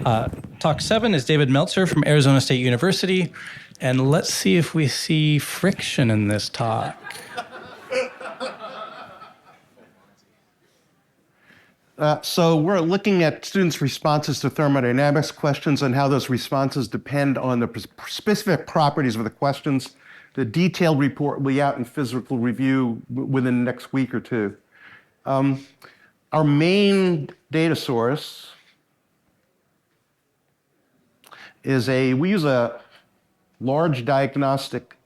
Talk 7 is David Meltzer from Arizona State University. And let's see if we see friction in this talk. So we're looking at students' responses to thermodynamics questions and how those responses depend on the specific properties of the questions. The detailed report will be out in physical review within the next week or two. Our main data source is we use a large diagnostic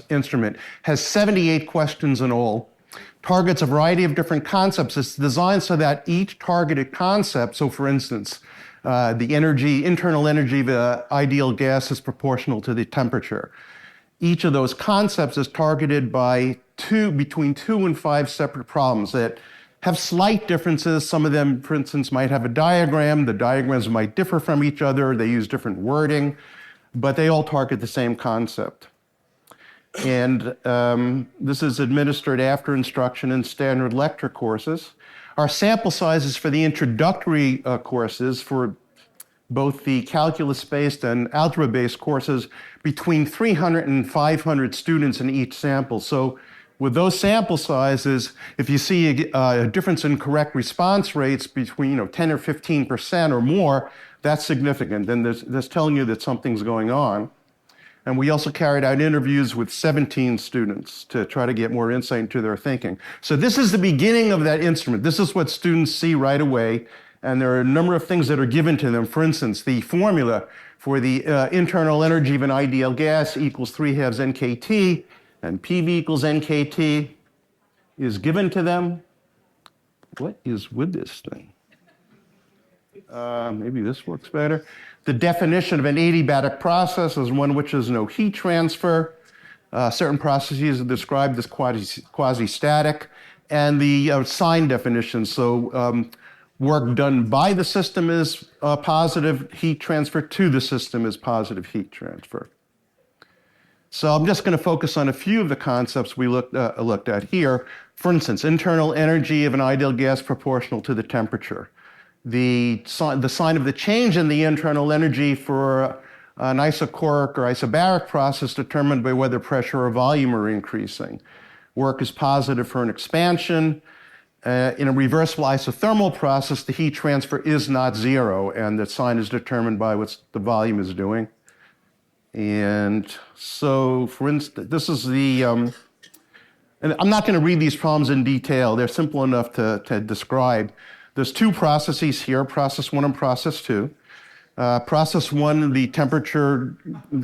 instrument, has 78 questions in all, targets a variety of different concepts. It's designed so that each targeted concept, so for instance, the internal energy of the ideal gas is proportional to the temperature. Each of those concepts is targeted by between 2 and 5 separate problems that have slight differences. Some of them, for instance, might have a diagram. The diagrams might differ from each other. They use different wording, but they all target the same concept. And this is administered after instruction in standard lecture courses. Our sample sizes for the introductory courses for both the calculus-based and algebra-based courses between 300 and 500 students in each sample. So with those sample sizes, if you see a difference in correct response rates between 10 or 15% or more, that's significant. Then that's telling you that something's going on. And we also carried out interviews with 17 students to try to get more insight into their thinking. So this is the beginning of that instrument. This is what students see right away. And there are a number of things that are given to them. For instance, the formula for the internal energy of an ideal gas equals 3/2 NKT, and PV equals NKT is given to them. What is with this thing? Maybe this works better. The definition of an adiabatic process is one which has no heat transfer. Certain processes are described as quasi-static. And the sign definition, so work done by the system is positive heat transfer, to the system is positive heat transfer. So I'm just going to focus on a few of the concepts we looked at here. For instance, internal energy of an ideal gas proportional to the temperature. The sign of the change in the internal energy for an isochoric or isobaric process determined by whether pressure or volume are increasing. Work is positive for an expansion. In a reversible isothermal process, the heat transfer is not zero, and the sign is determined by what the volume is doing. And so, for instance, this is and I'm not going to read these problems in detail. They're simple enough to describe. There's 2 processes here, process 1 and process 2. Process 1, the temperature,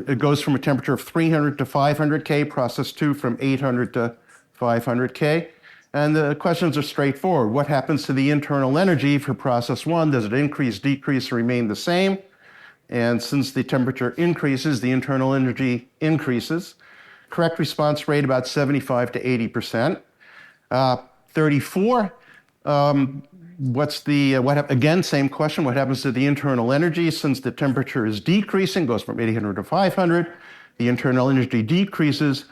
it goes from a temperature of 300 to 500 K. Process 2 from 800 to 500 K. And the questions are straightforward. What happens to the internal energy for process 1? Does it increase, decrease, or remain the same? And since the temperature increases, the internal energy increases. Correct response rate about 75 to 80%. 34, again, same question. What happens to the internal energy since the temperature is decreasing, goes from 800 to 500. The internal energy decreases,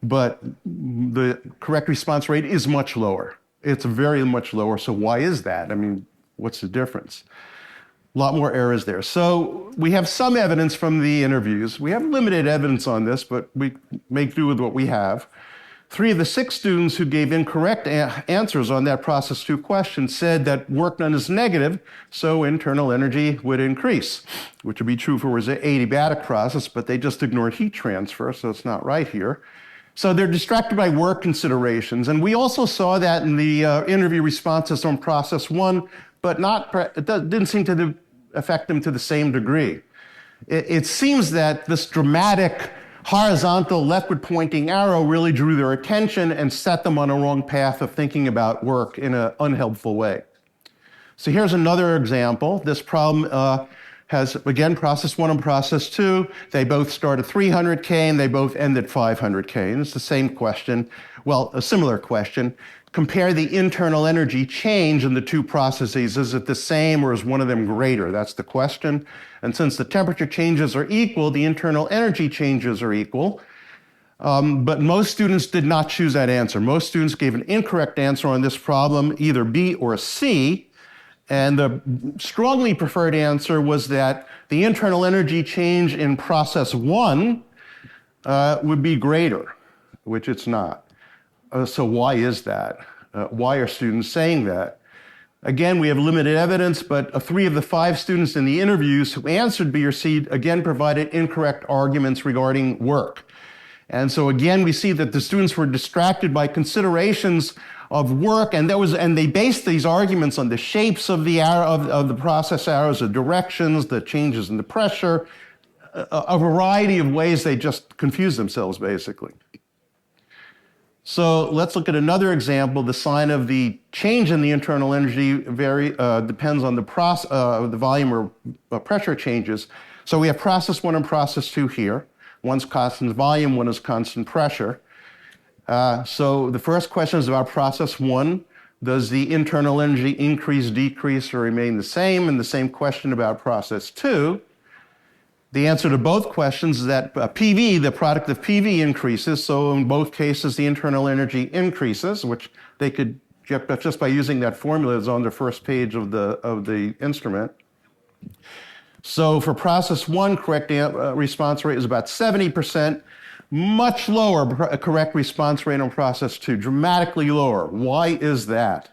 but the correct response rate is much lower. It's very much lower. So why is that? I mean, what's the difference? A lot more errors there. So we have some evidence from the interviews. We have limited evidence on this, but we make do with what we have. 3 of the 6 students who gave incorrect answers on that process 2 question said that work done is negative, so internal energy would increase, which would be true for an adiabatic process, but they just ignored heat transfer, so it's not right here. So they're distracted by work considerations. And we also saw that in the interview responses on process 1, but it didn't seem to affect them to the same degree. It seems that this dramatic horizontal leftward pointing arrow really drew their attention and set them on a wrong path of thinking about work in an unhelpful way. So here's another example. This problem has, again, process 1 and process 2. They both start at 300 K and they both end at 500 K. And it's the same question, well, a similar question. Compare the internal energy change in the 2 processes. Is it the same or is one of them greater? That's the question. And since the temperature changes are equal, the internal energy changes are equal. But most students did not choose that answer. Most students gave an incorrect answer on this problem, either B or C. And the strongly preferred answer was that the internal energy change in process 1 would be greater, which it's not. So why is that? Why are students saying that? Again, we have limited evidence, but 3 of the 5 students in the interviews who answered B or C again provided incorrect arguments regarding work. And so again, we see that the students were distracted by considerations of work, and they based these arguments on the shapes of the of the process arrows, the directions, the changes in the pressure, a variety of ways they just confuse themselves, basically. So let's look at another example. The sign of the change in the internal energy depends on the volume or pressure changes. So we have process 1 and process 2 here. One's constant volume, one is constant pressure. So the first question is about process 1. Does the internal energy increase, decrease, or remain the same? And the same question about process 2. The answer to both questions is that PV, the product of PV, increases. So in both cases, the internal energy increases, which they could just by using that formula that's on the first page of the instrument. So for process 1, correct response rate is about 70%, much lower correct response rate on process 2, dramatically lower. Why is that?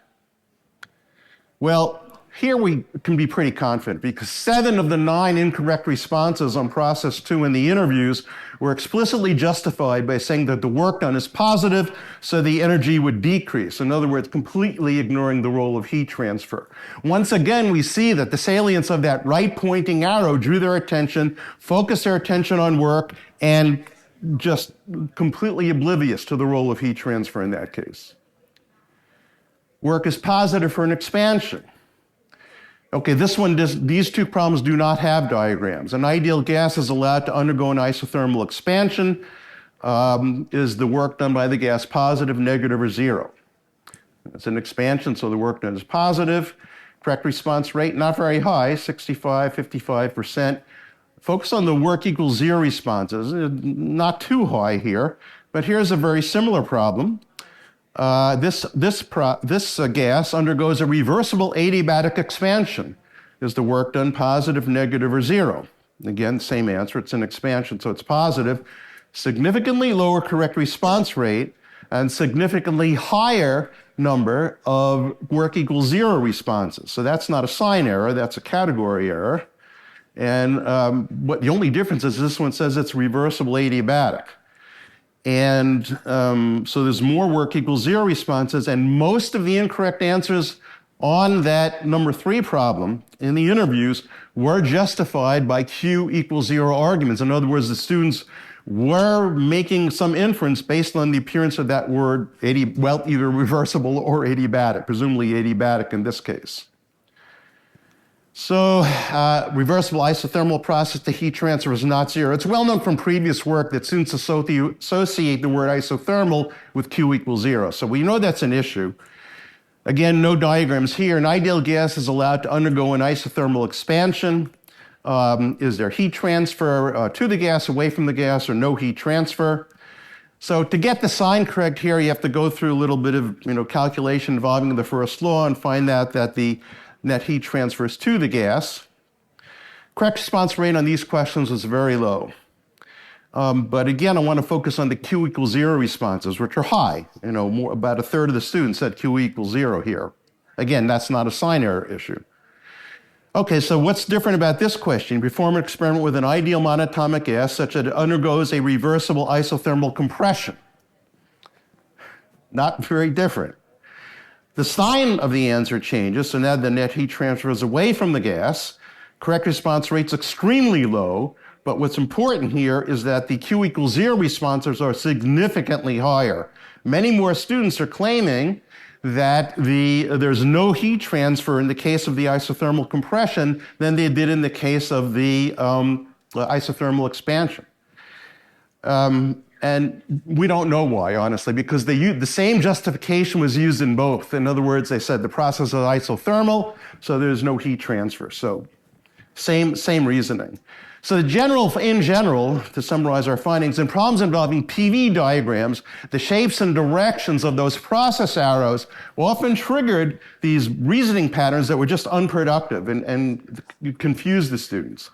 Well, here we can be pretty confident because 7 of the 9 incorrect responses on process 2 in the interviews were explicitly justified by saying that the work done is positive, so the energy would decrease. In other words, completely ignoring the role of heat transfer. Once again, we see that the salience of that right pointing arrow drew their attention, focused their attention on work, and just completely oblivious to the role of heat transfer in that case. Work is positive for an expansion. Okay, these 2 problems do not have diagrams. An ideal gas is allowed to undergo an isothermal expansion. Is the work done by the gas positive, negative, or 0? It's an expansion, so the work done is positive. Correct response rate, not very high, 65, 55%. Focus on the work equals 0 responses, not too high here, but here's a very similar problem. This gas undergoes a reversible adiabatic expansion. Is the work done positive, negative, or 0? Again, same answer. It's an expansion, so it's positive. Significantly lower correct response rate and significantly higher number of work equals 0 responses. So that's not a sign error, that's a category error. And the only difference is this one says it's reversible adiabatic. And so there's more work equals 0 responses, and most of the incorrect answers on that number 3 problem in the interviews were justified by Q equals 0 arguments. In other words, the students were making some inference based on the appearance of that word, either reversible or adiabatic, presumably adiabatic in this case. So reversible isothermal process to heat transfer is not 0. It's well known from previous work that students associate the word isothermal with Q equals 0. So we know that's an issue. Again, no diagrams here. An ideal gas is allowed to undergo an isothermal expansion. Is there heat transfer to the gas, away from the gas, or no heat transfer? So to get the sign correct here, you have to go through a little bit of calculation involving the first law and find out that the net heat transfers to the gas. Correct response rate on these questions was very low. But again, I want to focus on the Q equals 0 responses, which are high. About a third of the students said Q equals 0 here. Again, that's not a sign error issue. Okay, so what's different about this question? Perform an experiment with an ideal monatomic gas such that it undergoes a reversible isothermal compression. Not very different. The sign of the answer changes, so now the net heat transfers away from the gas. Correct response rate's extremely low, but what's important here is that the Q equals 0 responses are significantly higher. Many more students are claiming that there's no heat transfer in the case of the isothermal compression than they did in the case of the isothermal expansion. And we don't know why, honestly, because the same justification was used in both. In other words, they said the process is isothermal, so there's no heat transfer. So Same reasoning. So in general, to summarize our findings, in problems involving PV diagrams, the shapes and directions of those process arrows often triggered these reasoning patterns that were just unproductive and confused the students.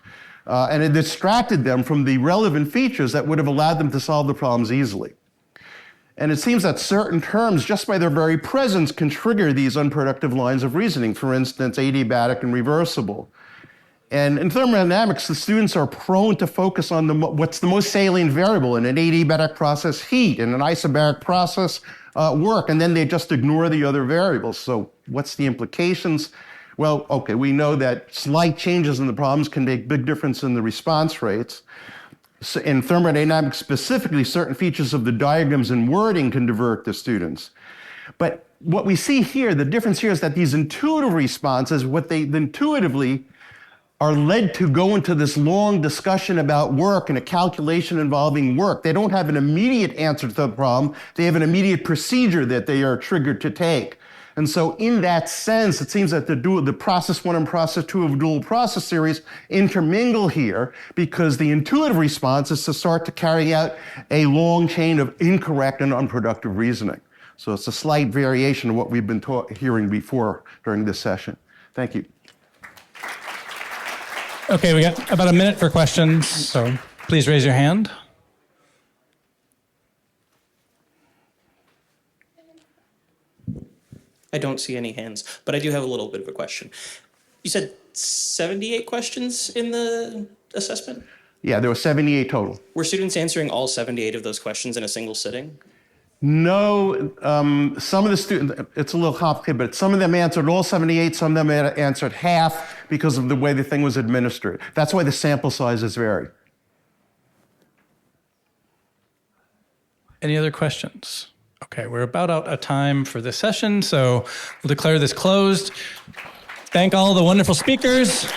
And it distracted them from the relevant features that would have allowed them to solve the problems easily. And it seems that certain terms, just by their very presence, can trigger these unproductive lines of reasoning. For instance, adiabatic and reversible. And in thermodynamics, the students are prone to focus on what's the most salient variable. In an adiabatic process, heat. In an isobaric process, work. And then they just ignore the other variables. So what's the implications? Well, okay, we know that slight changes in the problems can make big difference in the response rates. So in thermodynamics specifically, certain features of the diagrams and wording can divert the students. But what we see here, the difference here is that these intuitive responses, what they intuitively are led to go into this long discussion about work and a calculation involving work. They don't have an immediate answer to the problem. They have an immediate procedure that they are triggered to take. And so in that sense, it seems that the process one and process two of dual process series intermingle here because the intuitive response is to start to carry out a long chain of incorrect and unproductive reasoning. So it's a slight variation of what we've been hearing before during this session. Thank you. Okay, we got about a minute for questions, so please raise your hand. I don't see any hands, but I do have a little bit of a question. You said 78 questions in the assessment? Yeah, there were 78 total. Were students answering all 78 of those questions in a single sitting? No, some of the students, it's a little complicated, but some of them answered all 78, some of them answered half because of the way the thing was administered. That's why the sample sizes vary. Any other questions? Okay, we're about out of time for this session, so we'll declare this closed. Thank all the wonderful speakers.